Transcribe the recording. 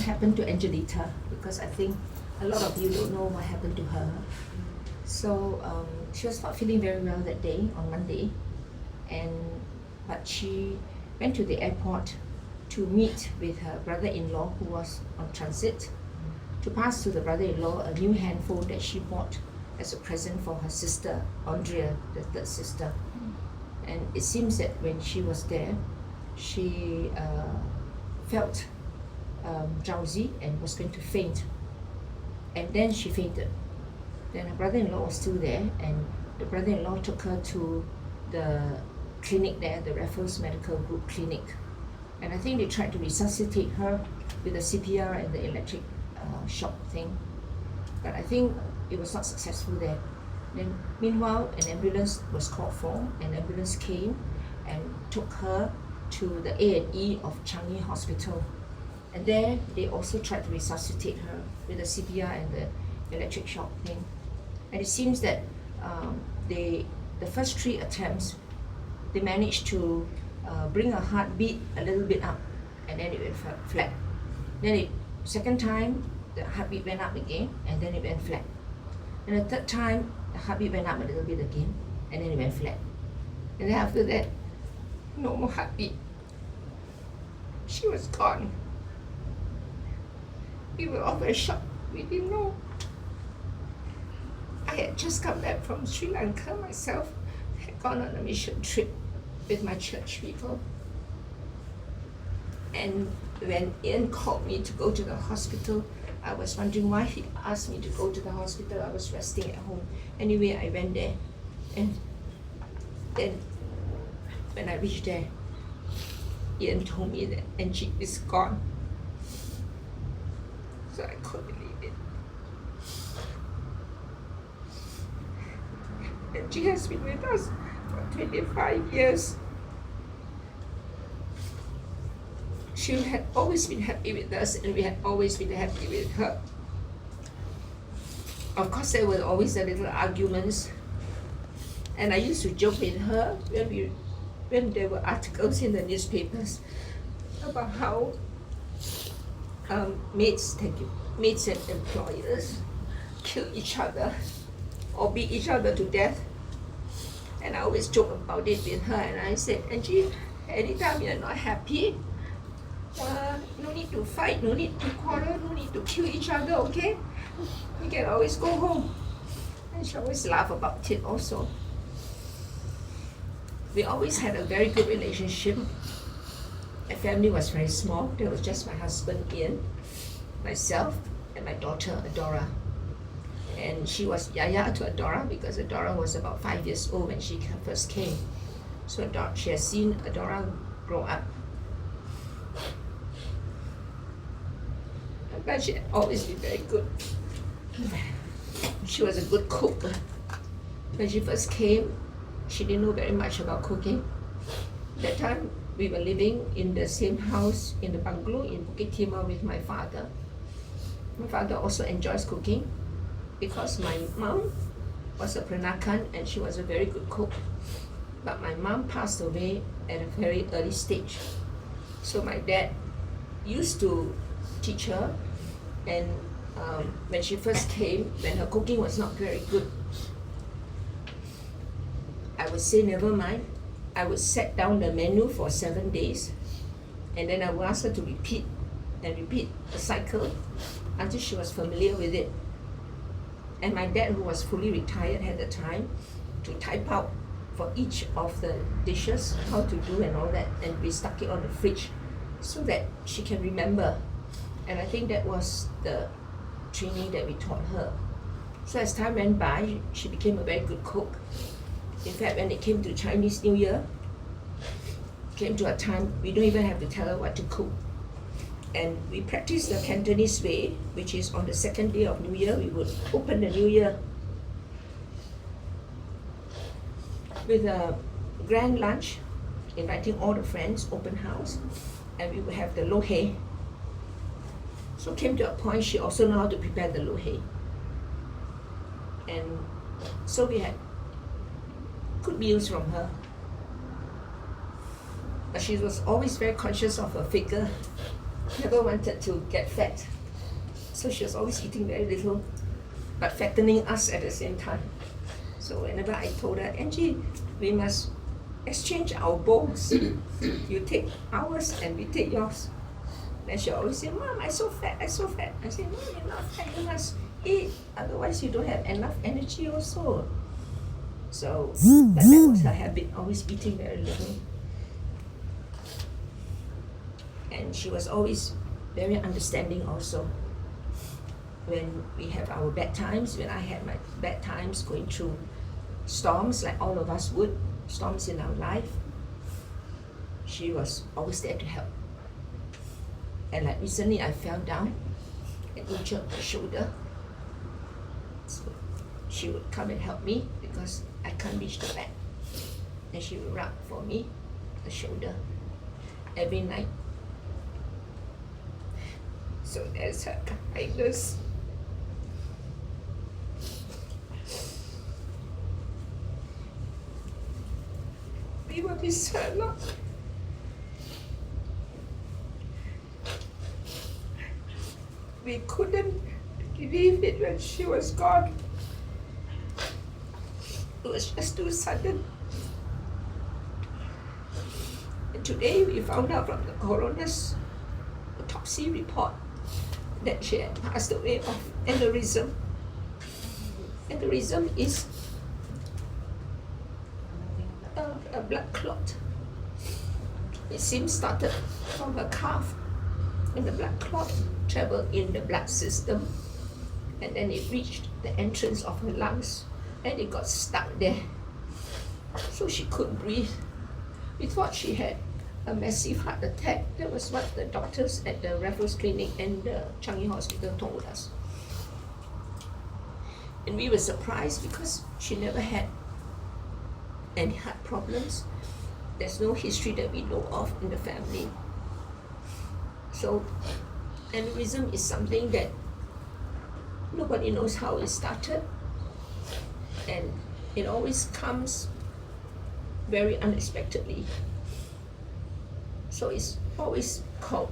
what happened to Angelita, because I think a lot of you don't know what happened to her. So she was not feeling very well that day, on Monday, but she went to the airport to meet with her brother-in-law who was on transit, to pass to the brother-in-law a new handphone that she bought as a present for her sister, Andrea, the third sister. And it seems that when she was there, she felt drowsy and was going to faint. And then she fainted. Then her brother-in-law was still there, and the brother-in-law took her to the clinic there, the Raffles Medical Group clinic. And I think they tried to resuscitate her with the CPR and the electric shock thing. But I think it was not successful there. Then meanwhile, an ambulance was called for. An ambulance came and took her to the A&E of Changi Hospital. And there, they also tried to resuscitate her with the CPR and the electric shock thing. And it seems that the first 3 attempts, they managed to bring her heartbeat a little bit up, and then it went flat. Then second time, the heartbeat went up again, and then it went flat. And the third time, the heartbeat went up a little bit again, and then it went flat. And then after that, no more heartbeat. She was gone. We were all very shocked. We didn't know. I had just come back from Sri Lanka myself. I had gone on a mission trip with my church people. And when Ian called me to go to the hospital, I was wondering why he asked me to go to the hospital. I was resting at home. Anyway, I went there. And then when I reached there, Ian told me that Angie is gone. So I couldn't believe it. Angie has been with us for 25 years. She had always been happy with us, and we had always been happy with her. Of course, there were always the little arguments, and I used to joke with her when there were articles in the newspapers about how mates and employers kill each other or beat each other to death. And I always joke about it with her, and I said, Angie, anytime you're not happy, no need to fight, no need to quarrel, no need to kill each other, okay? You can always go home. And she always laugh about it also. We always had a very good relationship. My family was very small. There was just my husband, Ian, myself, and my daughter, Adora. And she was Yaya to Adora because Adora was about 5 years old when she first came. So she has seen Adora grow up. But she had always been very good. She was a good cook. When she first came, she didn't know very much about cooking. That time, we were living in the same house in the bungalow in Bukit Timah with my father. My father also enjoys cooking because my mom was a Peranakan and she was a very good cook. But my mom passed away at a very early stage. So my dad used to teach her, and when she first came, when her cooking was not very good, I would say never mind. I would set down the menu for 7 days, and then I would ask her to repeat the cycle until she was familiar with it. And my dad, who was fully retired, had the time to type out for each of the dishes how to do and all that, and we stuck it on the fridge so that she can remember. And I think that was the training that we taught her. So as time went by, she became a very good cook. In fact, when it came to Chinese New Year, came to a time we don't even have to tell her what to cook. And we practiced the Cantonese way, which is on the second day of New Year, we would open the New Year with a grand lunch, inviting all the friends, open house, and we would have the lo hei. So came to a point she also knew how to prepare the lo hei. And so we had good meals from her. But she was always very conscious of her figure. never wanted to get fat. So she was always eating very little, but fattening us at the same time. So whenever I told her, Angie, we must exchange our bowls. You take ours and we take yours. Then she always say, Mom, I'm so fat, I'm so fat. I say, no, you're not fat, you must eat. Otherwise you don't have enough energy also. So but that was her habit, always eating very little. And she was always very understanding also. When we have our bad times, when I had my bad times going through storms like all of us would, storms in our life, she was always there to help. And like recently I fell down and injured my shoulder. So she would come and help me because I can't reach the back. And she would rub for me the shoulder every night. So there's her kindness. We will miss her a lot. We couldn't believe it when she was gone. It was just too sudden. And today we found out from the coroner's autopsy report that she had passed away of aneurysm. Aneurysm is a blood clot. It seems started from her calf, and the blood clot traveled in the blood system, and then it reached the entrance of her lungs, and it got stuck there. So she couldn't breathe. We thought she had a massive heart attack. That was what the doctors at the Raffles Clinic and the Changi Hospital told us. And we were surprised because she never had any heart problems. There's no history that we know of in the family. So aneurysm is something that nobody knows how it started, and it always comes very unexpectedly. So it's always called